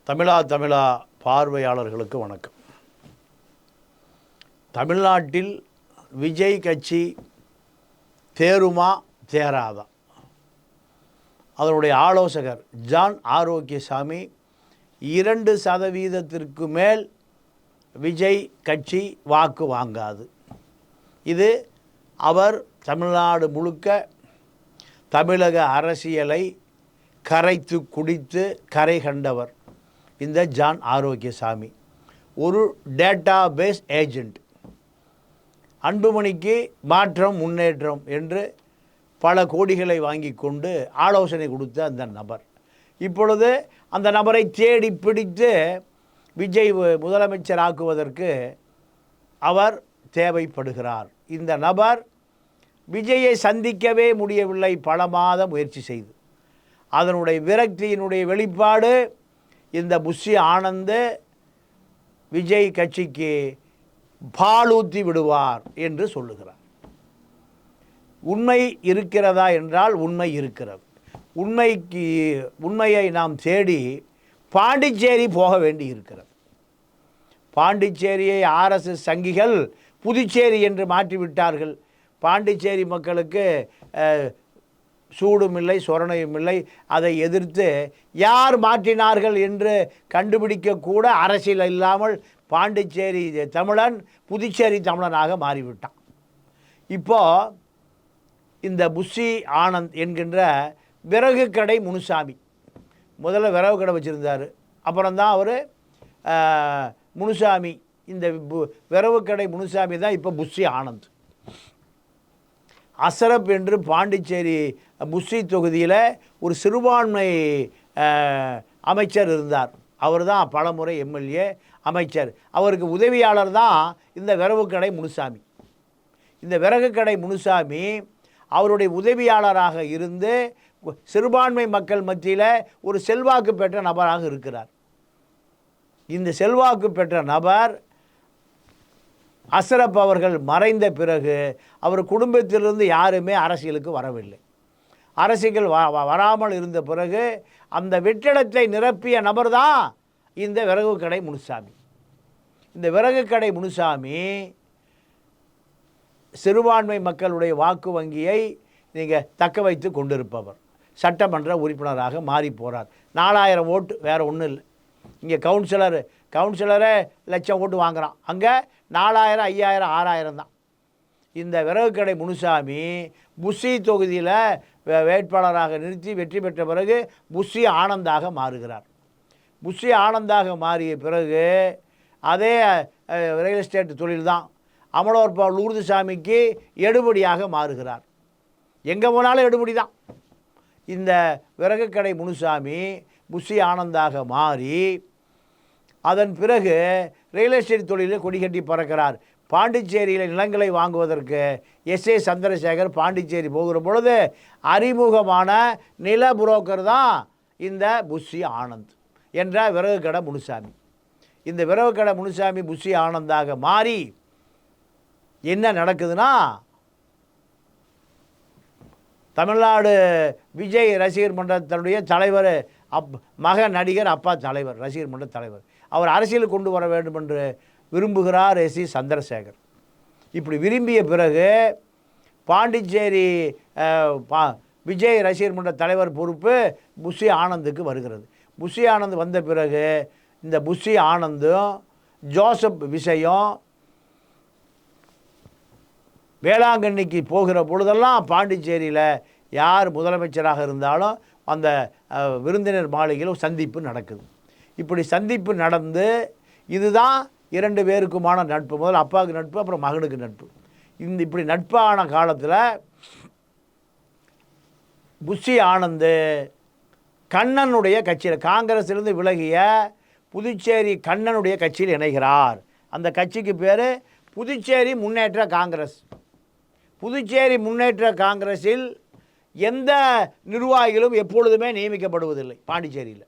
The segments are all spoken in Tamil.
தமிழா பார்வையாளர்களுக்கு வணக்கம். தமிழ்நாட்டில் விஜய் கட்சி தேருமா தேராதா? அதனுடைய ஆலோசகர் ஜான் ஆரோக்கியசாமி 2% மேல் விஜய் கட்சி வாக்கு வாங்காது. இது அவர் தமிழ்நாடு முழுக்க தமிழக அரசியலை கரைத்து குடித்து கரை கண்டவர். இந்த ஜான் ஆரோக்கியசாமி ஒரு டேட்டா பேஸ் ஏஜெண்ட். அன்புமணிக்கு மாற்றம் முன்னேற்றம் என்று பல கோடிகளை வாங்கி கொண்டு ஆலோசனை கொடுத்த அந்த நபர் இப்பொழுது அந்த நபரை தேடி பிடித்து விஜய் முதலமைச்சராக்குவதற்கு அவர் தேவைப்படுகிறார். இந்த நபர் விஜயை சந்திக்கவே முடியவில்லை, பல மாதம் முயற்சி செய்து. அதனுடைய விரக்தியினுடைய வெளிப்பாடு இந்த புஷி ஆனந்த் விஜய் கட்சிக்கு பாலூத்தி விடுவார் என்று சொல்லுகிறார். உண்மை இருக்கிறதா என்றால் உண்மை இருக்கிறது. உண்மையை நாம் தேடி பாண்டிச்சேரி போக வேண்டி இருக்கிறது. பாண்டிச்சேரியை RSS சங்கிகள் புதுச்சேரி என்று மாற்றிவிட்டார்கள். பாண்டிச்சேரி மக்களுக்கு சூடும் இல்லை, சொரணையும் இல்லை. அதை எதிர்த்து யார் மாற்றினார்கள் என்று கண்டுபிடிக்கக்கூட அரசியல் இல்லாமல் பாண்டிச்சேரி தமிழன் புதுச்சேரி தமிழனாக மாறிவிட்டான். இப்போது இந்த புஷி ஆனந்த் என்கின்ற விறகு கடை முனுசாமி, முதல்ல விறகு கடை வச்சுருந்தார், அப்புறம்தான் அவர் முனுசாமி. இந்த விறகு கடை முனுசாமி தான் இப்போ புஷி ஆனந்த். அசரப் என்று பாண்டிச்சேரி புஷி தொகுதியில் ஒரு சிறுபான்மை அமைச்சர் இருந்தார். அவர் தான் பலமுறை MLA அமைச்சர். அவருக்கு உதவியாளர் தான் இந்த விறகு கடை முனுசாமி. இந்த விறகு கடை முனுசாமி அவருடைய உதவியாளராக இருந்து சிறுபான்மை மக்கள் மத்தியில் ஒரு செல்வாக்கு பெற்ற நபராக இருக்கிறார். இந்த செல்வாக்கு பெற்ற நபர் அசரப் அவர்கள் மறைந்த பிறகு அவர் குடும்பத்திலிருந்து யாருமே அரசியலுக்கு வரவில்லை. அரசியல் வராமல் இருந்த பிறகு அந்த வெற்றிடத்தை நிரப்பிய நபர் தான் இந்த விறகு கடை முனுசாமி. இந்த விறகு கடை முனுசாமி சிறுபான்மை மக்களுடைய வாக்கு வங்கியை நீங்கள் தக்க வைத்து கொண்டிருப்பவர். சட்டமன்ற உறுப்பினராக மாறி போகிறார். 4000 ஓட்டு, வேறு ஒன்றும் இல்லை. இங்கே கவுன்சிலரே லட்சம் ஓட்டு வாங்குகிறான். அங்கே 4000, 5000, 6000 தான். இந்த விறகு கடை முனுசாமி புஷி தொகுதியில் வேட்பாளராக நிறுத்தி வெற்றி பெற்ற பிறகு புஷி ஆனந்தாக மாறுகிறார். புஷி ஆனந்தாக மாறிய பிறகு அதே ரியல் எஸ்டேட் தொழில் தான். அமலோற்பா லூர்துசாமிக்கு எடுபடியாக மாறுகிறார். எங்கே போனாலும் எடுபடி தான். இந்த விறகு கடை முனுசாமி புஷி ஆனந்தாக மாறி அதன் பிறகு ரியல் எஸ்டேட் தொழிலில் கொடிகட்டி பறக்கிறார். பாண்டிச்சேரியில் நிலங்களை வாங்குவதற்கு SA சந்திரசேகர் பாண்டிச்சேரி போகிற பொழுது அறிமுகமான நில புரோக்கர் தான் இந்த புஷி ஆனந்த் என்ற விறகு கடை முனுசாமி. இந்த விறகு கடை முனுசாமி புஷி ஆனந்தாக மாறி என்ன நடக்குதுன்னா, தமிழ்நாடு விஜய் ரசிகர் மன்றத்தினுடைய தலைவர், மக நடிகர், அப்பா தலைவர், ரசிகர் மன்ற தலைவர், அவர் அரசியல் கொண்டு வர வேண்டும் என்று விரும்புகிறார் S சந்திரசேகர். இப்படி விரும்பிய பிறகு பாண்டிச்சேரி விஜய் ரசிகர் மன்ற தலைவர் பொறுப்பு புஷி ஆனந்துக்கு வருகிறது. புஷி ஆனந்த் வந்த பிறகு இந்த புஷி ஆனந்தும் ஜோசப் விஷயம் வேளாங்கண்ணிக்கு போகிற பொழுதெல்லாம் பாண்டிச்சேரியில் யார் முதலமைச்சராக இருந்தாலும் அந்த விருந்தினர் மாளிகையில் சந்திப்பு நடக்குது. இப்படி சந்திப்பு நடந்து இதுதான் 2 பேருக்குமான நட்பு. முதல்ல அப்பாவுக்கு நட்பு, அப்புறம் மகனுக்கு நட்பு. இப்படி நட்பான காலத்தில் புஷி ஆனந்த் கண்ணனுடைய கட்சியில், காங்கிரஸிலிருந்து விலகிய புதுச்சேரி கண்ணனுடைய கட்சியில் இணைகிறார். அந்த கட்சிக்கு பேர் புதுச்சேரி முன்னேற்ற காங்கிரஸ். புதுச்சேரி முன்னேற்ற காங்கிரஸில் எந்த நிர்வாகிகளும் எப்பொழுதுமே நியமிக்கப்படுவதில்லை பாண்டிச்சேரியில்.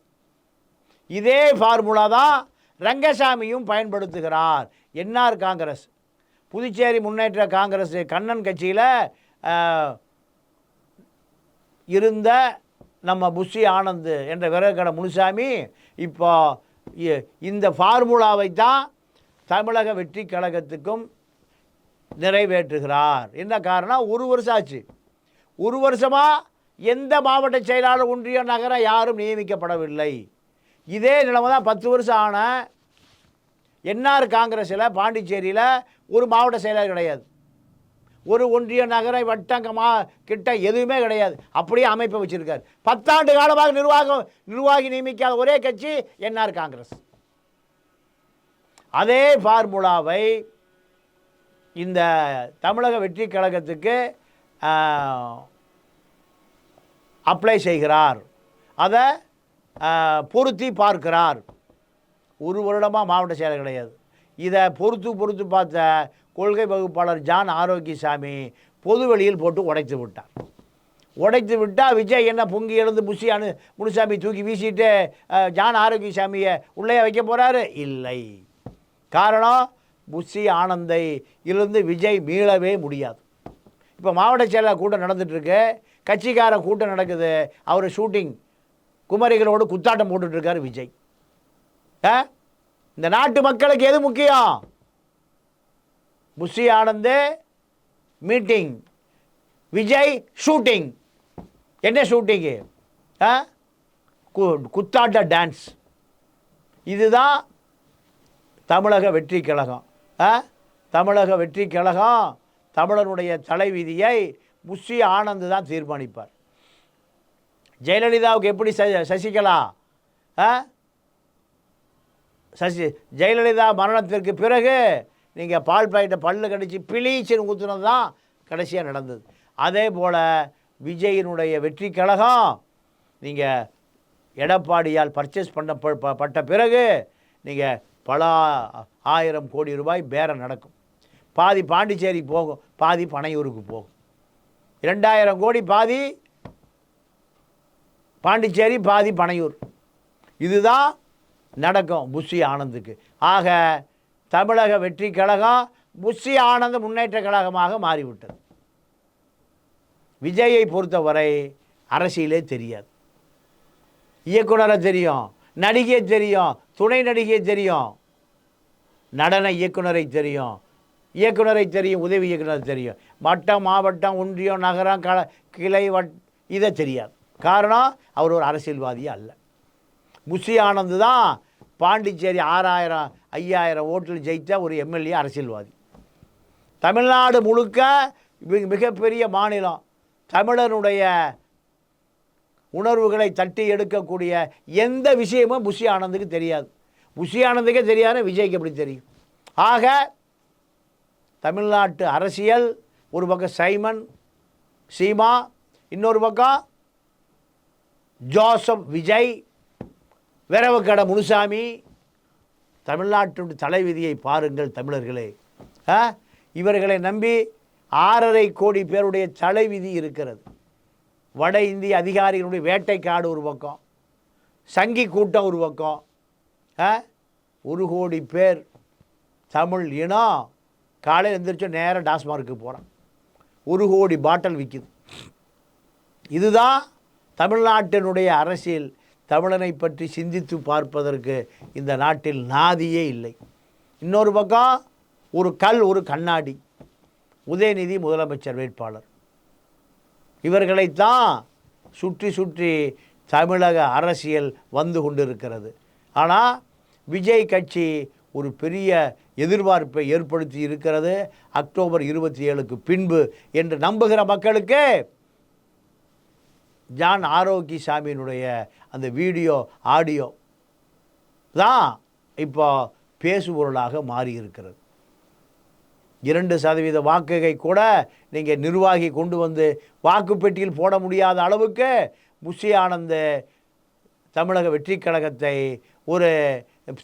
இதே ஃபார்முலா தான் ரங்கசாமியும் பயன்படுத்துகிறார். NR காங்கிரஸ், புதுச்சேரி முன்னேற்ற காங்கிரஸ் கண்ணன் கட்சியில் இருந்த நம்ம புஷி ஆனந்த் என்ற விறகு கடை முனுசாமி இப்போ இந்த ஃபார்முலாவை தான் தமிழக வெற்றி கழகத்துக்கும் நிறைவேற்றுகிறார். என்ன காரணம்? ஒரு வருஷம் ஆச்சு. ஒரு வருஷமாக எந்த மாவட்ட செயலாளர், ஒன்றிய, நகர யாரும் நியமிக்கப்படவில்லை. இதே நிலைமை தான் 10 வருஷம் ஆன என்ஆர் காங்கிரஸில் பாண்டிச்சேரியில் ஒரு மாவட்ட செயலாளர் கிடையாது, ஒரு ஒன்றிய, நகர, வட்டங்கமா கிட்ட எதுவுமே கிடையாது. அப்படியே அமைப்பை வச்சுருக்கார். 10 ஆண்டு காலமாக நிர்வாகி நியமிக்காத ஒரே கட்சி என்ஆர் காங்கிரஸ். அதே ஃபார்முலாவை இந்த தமிழக வெற்றி கழகத்துக்கு அப்ளை செய்கிறார், அதை பொருத்தி பார்க்கிறார். ஒரு வருடமாக மாவட்ட செயலர் கிடையாது. இதை பொறுத்து பார்த்த கொள்கை வகுப்பாளர் ஜான் ஆரோக்கியசாமி பொது வெளியில் போட்டு உடைத்து விட்டால் விஜய் என்ன பொங்கி எழுந்து முனுசாமி தூக்கி வீசிட்டு ஜான் ஆரோக்கியசாமியை உள்ளே வைக்க போகிறாரு? இல்லை. காரணம், புஷி ஆனந்தை இருந்து விஜய் மீளவே முடியாது. இப்போ மாவட்ட செயலர் கூட்டம் நடந்துகிட்ருக்கு, கட்சிக்கார கூட்டம் நடக்குது, அவர் ஷூட்டிங் குமரிகளோடு குத்தாட்டம் போட்டுட்ருக்காரு விஜய். இந்த நாட்டு மக்களுக்கு எது முக்கியம்? Bussy Anand meeting, Vijay shooting. என்ன ஷூட்டிங்கு? குத்தாட்ட டான்ஸ். இதுதான் தமிழக வெற்றி கழகம். தமிழக வெற்றி கழகம் தமிழனுடைய தலைவிதியை புஷி ஆனந்த் தான் தீர்மானிப்பார். ஜெயலலிதாவுக்கு எப்படி சசிகலா ஜெயலலிதா மரணத்திற்கு பிறகு நீங்கள் பால் பாயிட்ட பல்லு கடிச்சு பிளீச்சின்னு ஊற்றுனது தான் கடைசியாக நடந்தது. அதே போல் விஜயினுடைய வெற்றி கழகம் நீங்கள் எடப்பாடியால் பர்ச்சேஸ் பண்ணப்பட்ட பிறகு நீங்கள் பல 1000 கோடி ரூபாய் பேரம் நடக்கும். பாதி பாண்டிச்சேரி போகும், பாதி பனையூருக்கு போகும். 2000 கோடி பாதி பாண்டிச்சேரி, பாதி பனையூர். இதுதான் நடக்கும் புஷி ஆனந்துக்கு. ஆக தமிழக வெற்றி கழகம் புஷி ஆனந்த் முன்னேற்ற கழகமாக மாறிவிட்டது. விஜயை பொறுத்தவரை அரசியலே தெரியாது. இயக்குனரை தெரியும், நடிகை தெரியும், துணை நடிகை தெரியும், நடன இயக்குனரை தெரியும், உதவி இயக்குனர் தெரியும், வட்டம், மாவட்டம், ஒன்றியம், நகரம், கிளை இதை தெரியாது. காரணம், அவர் ஒரு அரசியல்வாதியே அல்ல. புஷி ஆனந்த் தான் பாண்டிச்சேரி 6000 5000 ஓட்டில் ஜெயித்த ஒரு எம்எல்ஏ அரசியல்வாதி. தமிழ்நாடு முழுக்க மிகப்பெரிய மாநிலம். தமிழனுடைய உணர்வுகளை தட்டி எடுக்கக்கூடிய எந்த விஷயமும் புஷி ஆனந்துக்கு தெரியாது. புஷி ஆனந்துக்கே தெரியாது, விஜய்க்கு எப்படி தெரியும்? ஆக தமிழ்நாட்டு அரசியல் ஒரு பக்கம் சைமன் சீமா, இன்னொரு பக்கம் ஜோசப் விஜய், விரவக்கடை முனுசாமி. தமிழ்நாட்டுடைய தலைவிதியை பாருங்கள் தமிழர்களே. இவர்களை நம்பி 6.5 கோடி பேருடைய தலைவிதி இருக்கிறது. வட இந்திய அதிகாரிகளுடைய வேட்டைக்காடு ஒரு பக்கம், சங்கி கூட்டம் ஒரு பக்கம். 1 கோடி பேர் தமிழ் இனம் காலையில் எழுந்திரிச்சோம் நேராக டாஸ்மார்க்கு போகிறான். 1 கோடி பாட்டில் விற்கிது. இதுதான் தமிழ்நாட்டினுடைய அரசியல். தமிழனை பற்றி சிந்தித்து பார்ப்பதற்கு இந்த நாட்டில் நாதியே இல்லை. இன்னொரு பக்கம் ஒரு கண்ணாடி, உதயநிதி முதலமைச்சர் வேட்பாளர். இவர்களைத்தான் சுற்றி தமிழக அரசியல் வந்து கொண்டிருக்கிறது. ஆனால் விஜய் கட்சி ஒரு பெரிய எதிர்பார்ப்பை ஏற்படுத்தி இருக்கிறது. அக்டோபர் 27க்கு பின்பு என்று நம்புகிற மக்களுக்கு ஜான் ஆரோக்கியசாமியினுடைய அந்த வீடியோ ஆடியோ தான் இப்போ பேசுபொருளாக மாறி இருக்கிறது. 2% வாக்குகை கூட நீங்கள் நிர்வாகி கொண்டு வந்து வாக்குப்பெட்டியில் போட முடியாத அளவுக்கு புஷி ஆனந்த் தமிழக வெற்றி கழகத்தை ஒரு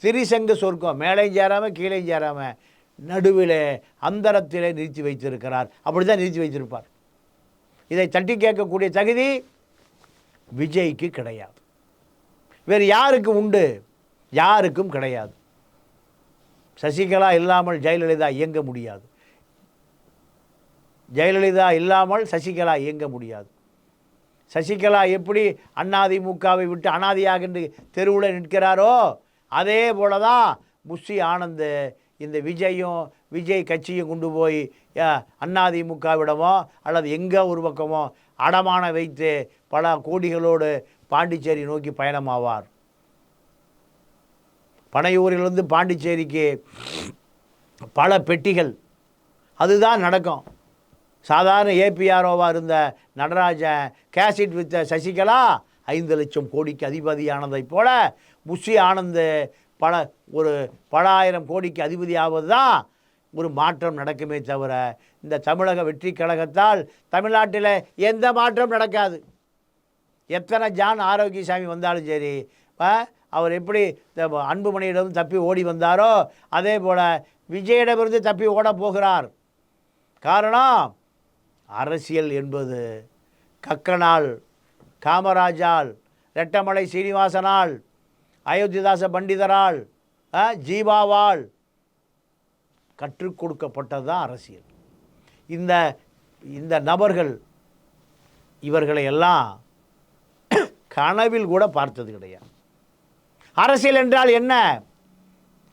திரிசங்க சொர்க்கம், மேலே சேராமல் கீழே சேராமல் நடுவில் அந்தரத்திலே நிறுத்தி வைத்திருக்கிறார். அப்படி தான் நிறுத்தி வைத்திருப்பார். இதை தட்டி கேட்கக்கூடிய தகுதி விஜய்க்கு கிடையாது. வேறு யாருக்கு உண்டு? யாருக்கும் கிடையாது. சசிகலா இல்லாமல் ஜெயலலிதா இயங்க முடியாது. ஜெயலலிதா இல்லாமல் சசிகலா இயங்க முடியாது. சசிகலா எப்படி அதிமுகவை விட்டு அனாதையாக தெருவில் நிற்கிறாரோ அதே போல தான் புஷி ஆனந்த் இந்த விஜய் கட்சியும் கொண்டு போய் அதிமுகவிடமோ அல்லது எங்கே ஒரு பக்கமோ அடமான வைத்து பல கோடிகளோடு பாண்டிச்சேரி நோக்கி பயணமாவார். பனையூரிலிருந்து பாண்டிச்சேரிக்கு பல பெட்டிகள், அதுதான் நடக்கும். சாதாரண ஏபிஆர்ஓவாக இருந்த நடராஜன் கேசிட் வித்த சசிகலா 5 லட்சம் கோடிக்கு அதிபதியானதைப் போல புஷி ஆனந்த் பல ஆயிரம் கோடிக்கு அதிபதி ஆவது தான் ஒரு மாற்றம் நடக்குமே தவிர இந்த தமிழக வெற்றி கழகத்தால் தமிழ்நாட்டில் எந்த மாற்றம் நடக்காது. எத்தனை ஜான் ஆரோக்கியசாமி வந்தாலும் சரி, அவர் எப்படி அன்புமணியிடம் தப்பி ஓடி வந்தாரோ அதே போல் விஜயிடமிருந்து தப்பி ஓட போகிறார். காரணம், அரசியல் என்பது கக்கனால், காமராஜால், ரெட்டமலை சீனிவாசனால், அயோத்திதாச பண்டிதரால், ஜீவாவால் கற்றுக் கொடுக்கப்பட்டது தான் அரசியல். இந்த நபர்கள் இவர்களை எல்லாம் கனவில் கூட பார்த்தது கிடையாது. அரசியல் என்றால் என்ன,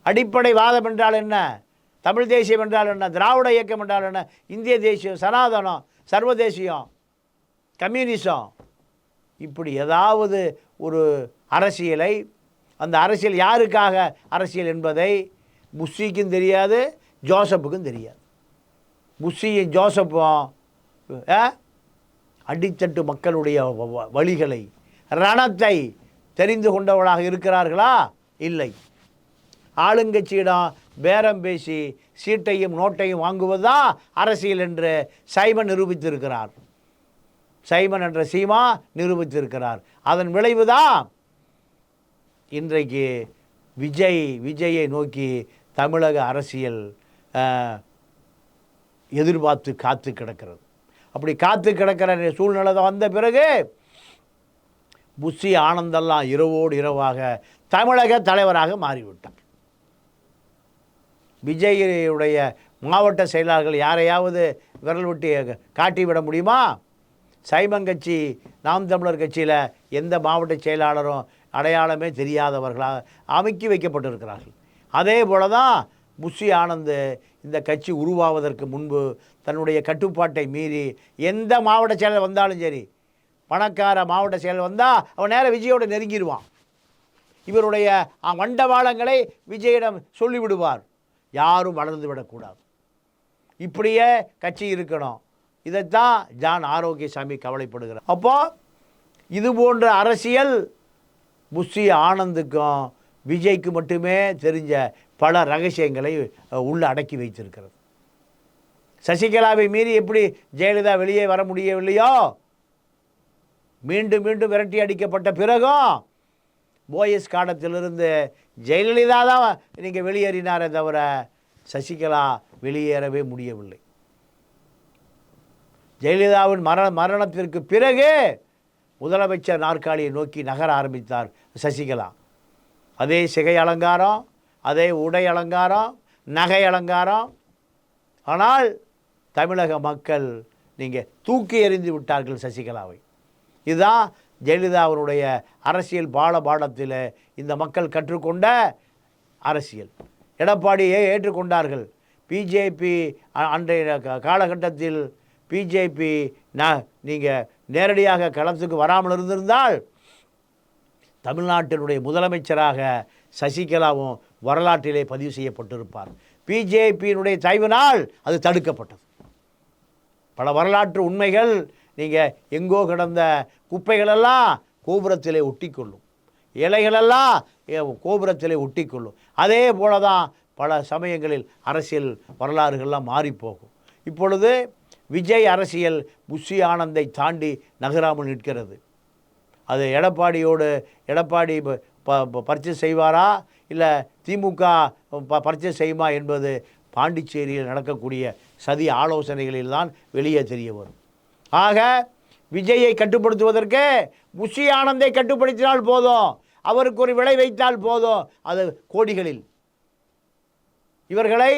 அடிப்படை வாதம் என்றால் என்ன, தமிழ் தேசியம் என்றால் என்ன, திராவிட இயக்கம் என்றால் என்ன, இந்திய தேசியம், சனாதனம், சர்வதேசியம், கம்யூனிசம், இப்படி ஏதாவது ஒரு அரசியலை, அந்த அரசியல் யாருக்காக அரசியல் என்பதை புஷிக்கும் தெரியாது, ஜோசப்புக்கும் தெரியாது. புஷியும் ஜோசப்பும் அடித்தட்டு மக்களுடைய வழிகளை, ரணத்தை தெரிந்து கொண்டவர்களாக இருக்கிறார்களா? இல்லை. ஆளுங்கட்சியிடம் பேரம் பேசி சீட்டையும் நோட்டையும் வாங்குவதுதான் அரசியல் என்று சைமன் நிரூபித்திருக்கிறார். சைமன் என்ற சீமா நிரூபித்திருக்கிறார். அதன் விளைவுதான் இன்றைக்கு விஜயை நோக்கி தமிழக அரசியல் எதிர்பார்த்து காத்து கிடக்கிறது. அப்படி காத்து கிடக்கிற சூழ்நிலை வந்த பிறகு புஷி ஆனந்தெல்லாம் இரவோடு இரவாக தமிழக தலைவராக மாறிவிட்டார். விஜயுடைய மாவட்ட செயலாளர்கள் யாரையாவது விரல் விட்டு காட்டிவிட முடியுமா? சைமன் கட்சி, நாம் தமிழர் கட்சியில் எந்த மாவட்ட செயலாளரும் அடையாளமே தெரியாதவர்களாக அமைக்கி வைக்கப்பட்டிருக்கிறார்கள். அதே போல தான் புஷி ஆனந்த் இந்த கட்சி உருவாவதற்கு முன்பு தன்னுடைய கட்டுப்பாட்டை மீறி எந்த மாவட்ட செயலர் வந்தாலும் சரி, பணக்கார மாவட்ட செயலர் வந்தால் அவன் நேரம் விஜயோடு நெருங்கிடுவான். இவருடைய வண்டவாளங்களை விஜயிடம் சொல்லிவிடுவார். யாரும் வளர்ந்து விடக்கூடாது, இப்படியே கட்சி இருக்கணும். இதைத்தான் ஜான் ஆரோக்கியசாமி கவலைப்படுகிறார். அப்போது இது போன்ற அரசியல் புஷி ஆனந்துக்கும் விஜய்க்கு மட்டுமே தெரிஞ்ச பல ரகசியங்களை உள்ள அடக்கி வைத்திருக்கிறது. சசிகலாவை மீறி எப்படி ஜெயலலிதா வெளியே வர முடியவில்லையோ, மீண்டும் மீண்டும் விரட்டி அடிக்கப்பட்ட பிறகும் போயஸ் காலத்திலிருந்து ஜெயலலிதா தான் நீங்கள் வெளியேறினாரே தவிர சசிகலா வெளியேறவே முடியவில்லை. ஜெயலலிதாவின் மரணத்திற்கு பிறகு முதலமைச்சர் நாற்காலியை நோக்கி நகர ஆரம்பித்தார் சசிகலா. அதே சிகை அலங்காரம், அதே உடை அலங்காரம், நகை அலங்காரம். ஆனால் தமிழக மக்கள் நீங்கள் தூக்கி எறிந்து விட்டார்கள் சசிகலாவை. இதுதான் ஜெயலலிதாவினுடைய அரசியல் பாடத்தில் இந்த மக்கள் கற்றுக்கொண்ட அரசியல். எடப்பாடியை ஏற்றுக்கொண்டார்கள். பிஜேபி அன்றைய காலகட்டத்தில் பிஜேபி நீங்கள் நேரடியாக களத்துக்கு வராமல் இருந்திருந்தால் தமிழ்நாட்டினுடைய முதலமைச்சராக சசிகலாவும் வரலாற்றிலே பதிவு செய்யப்பட்டிருப்பார். பிஜேபியினுடைய தயவினால் அது தடுக்கப்பட்டது. பல வரலாற்று உண்மைகள் நீங்கள் எங்கோ கிடந்த குப்பைகளெல்லாம் கோபுரத்திலே ஒட்டிக்கொள்ளும், இலைகளெல்லாம் கோபுரத்திலே ஒட்டிக்கொள்ளும். அதே போல தான் பல சமயங்களில் அரசியல் வரலாறுகள்லாம் மாறிப்போகும். இப்பொழுது விஜய் அரசியல் புஷி ஆனந்தை தாண்டி நகராமல் நிற்கிறது. அது எடப்பாடி பர்ச்சேஸ் செய்வாரா இல்லை திமுக பர்ச்சேஸ் செய்யுமா என்பது பாண்டிச்சேரியில் நடக்கக்கூடிய சதி ஆலோசனைகளில் தான் வெளியே தெரிய வரும். ஆக விஜயை கட்டுப்படுத்துவதற்கு புஷி ஆனந்தை கட்டுப்படுத்தினால் போதும், அவருக்கு ஒரு விலை வைத்தால் போதும், அது கோடிகளில் இவர்களை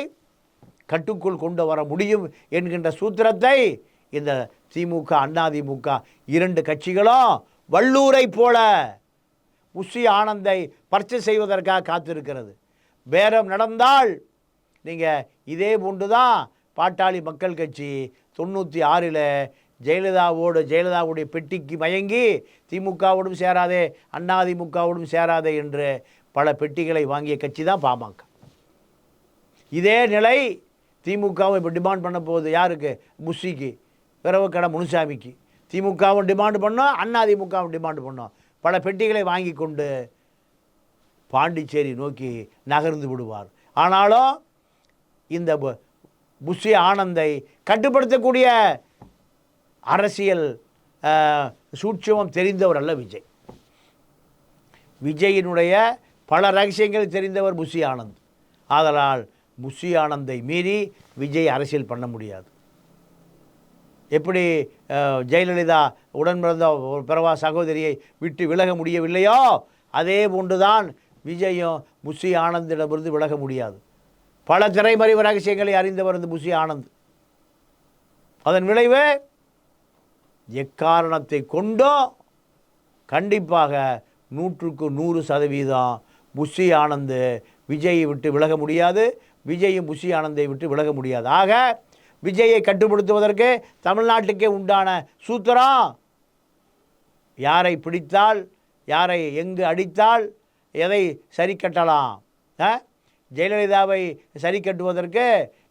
கட்டுக்குள் கொண்டு வர முடியும் என்கின்ற சூத்திரத்தை இந்த திமுக அதிமுக 2 கட்சிகளும் வள்ளூரை போல புஷி ஆனந்தை பர்ச்சேஸ் செய்வதற்காக காத்திருக்கிறது. பேரம் நடந்தால் நீங்கள் இதே போன்று தான் பாட்டாளி மக்கள் கட்சி 96 ஜெயலலிதாவுடைய பெட்டிக்கு மயங்கி திமுகவோடும் சேராதே அதிமுகவோடும் சேராதே என்று பல பெட்டிகளை வாங்கிய கட்சி தான் பாமக. இதே நிலை திமுகவும் இப்போ டிமாண்ட் பண்ண போகுது. யாருக்கு? புஷிக்கு, விரவக்கடை முனுசாமிக்கு. திமுகவும் டிமாண்டு பண்ணோம், அதிமுகவும் டிமாண்டு பண்ணோம். பல பெட்டிகளை வாங்கி கொண்டு பாண்டிச்சேரி நோக்கி நகர்ந்து விடுவார். ஆனாலும் இந்த புஷி ஆனந்தை கட்டுப்படுத்தக்கூடிய அரசியல் சூட்சமம் தெரிந்தவர் அல்ல விஜய். விஜயினுடைய பல ரகசியங்கள் தெரிந்தவர் புஷி ஆனந்த். ஆதலால் புஷி ஆனந்தை மீறி விஜய் அரசியல் பண்ண முடியாது. எப்படி ஜெயலலிதா உடன் பிறந்த ஒரு பிறவா சகோதரியை விட்டு விலக முடியவில்லையோ அதே போன்றுதான் விஜயும் புஷி ஆனந்திடமிருந்து விலக முடியாது. பல திரைமறைவு ரகசியங்களை அறிந்தவர் இந்த புஷி ஆனந்த். அதன் விளைவு எக்காரணத்தை கொண்டோ கண்டிப்பாக 100% புஷி ஆனந்த் விஜயை விட்டு விலக முடியாது, விஜயும் புஷி ஆனந்தை விட்டு விலக முடியாது. ஆக விஜயை கட்டுப்படுத்துவதற்கு தமிழ்நாட்டுக்கே உண்டான சூத்திரம், யாரை பிடித்தால், யாரை எங்கு அடித்தால் எதை சரி கட்டலாம். ஜெயலலிதாவை சரி கட்டுவதற்கு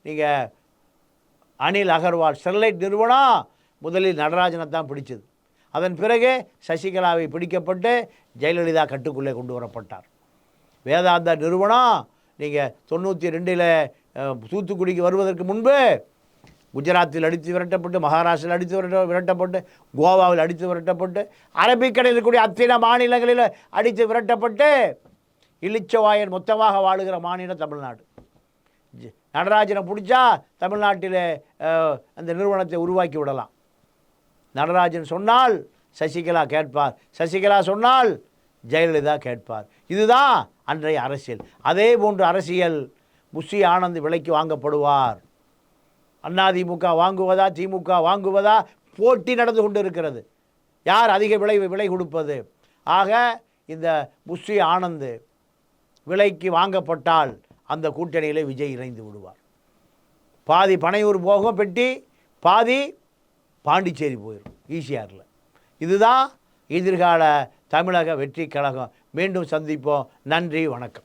நீங்கள் அனில் அகர்வால் ஸ்டெர்லைட் நிறுவனம் முதலில் நடராஜனை தான் பிடிச்சது. அதன் பிறகு சசிகலாவை பிடிக்கப்பட்டு ஜெயலலிதா கட்டுக்குள்ளே கொண்டு வரப்பட்டார். வேதாந்தா நிறுவனம் நீங்கள் 92 தூத்துக்குடிக்கு வருவதற்கு முன்பு குஜராத்தில் அடித்து விரட்டப்பட்டு, மகாராஷ்டிராவில் அடித்து விரட்டப்பட்டு, கோவாவில் அடித்து விரட்டப்பட்டு, அரபிக்கடலில் இருக்கக்கூடிய அத்தனை மாநிலங்களில் அடித்து விரட்டப்பட்டு இளிச்சவாயன் மொத்தமாக வாழுகிற மாநிலம் தமிழ்நாடு. நடராஜனை பிடிச்சா தமிழ்நாட்டில் அந்த நிறுவனத்தை உருவாக்கி விடலாம். நடராஜன் சொன்னால் சசிகலா கேட்பார், சசிகலா சொன்னால் ஜெயலலிதா கேட்பார். இதுதான் அன்றைய அரசியல். அதே போன்று அரசியல் புஷி ஆனந்த் விலைக்கு வாங்கப்படுவார். அதிமுக வாங்குவதா திமுக வாங்குவதா போட்டி நடந்து கொண்டு இருக்கிறது. யார் அதிக விலை கொடுப்பது? ஆக இந்த புஷி ஆனந்த் விலைக்கு வாங்கப்பட்டால் அந்த கூட்டணியில் விஜய் இணைந்து விடுவார். பாதி பனையூர் போகும் பெட்டி, பாதி பாண்டிச்சேரி போயிடும் ஈசிஆரில். இதுதான் எதிர்கால தமிழக வெற்றி கழகம். மீண்டும் சந்திப்போம். நன்றி, வணக்கம்.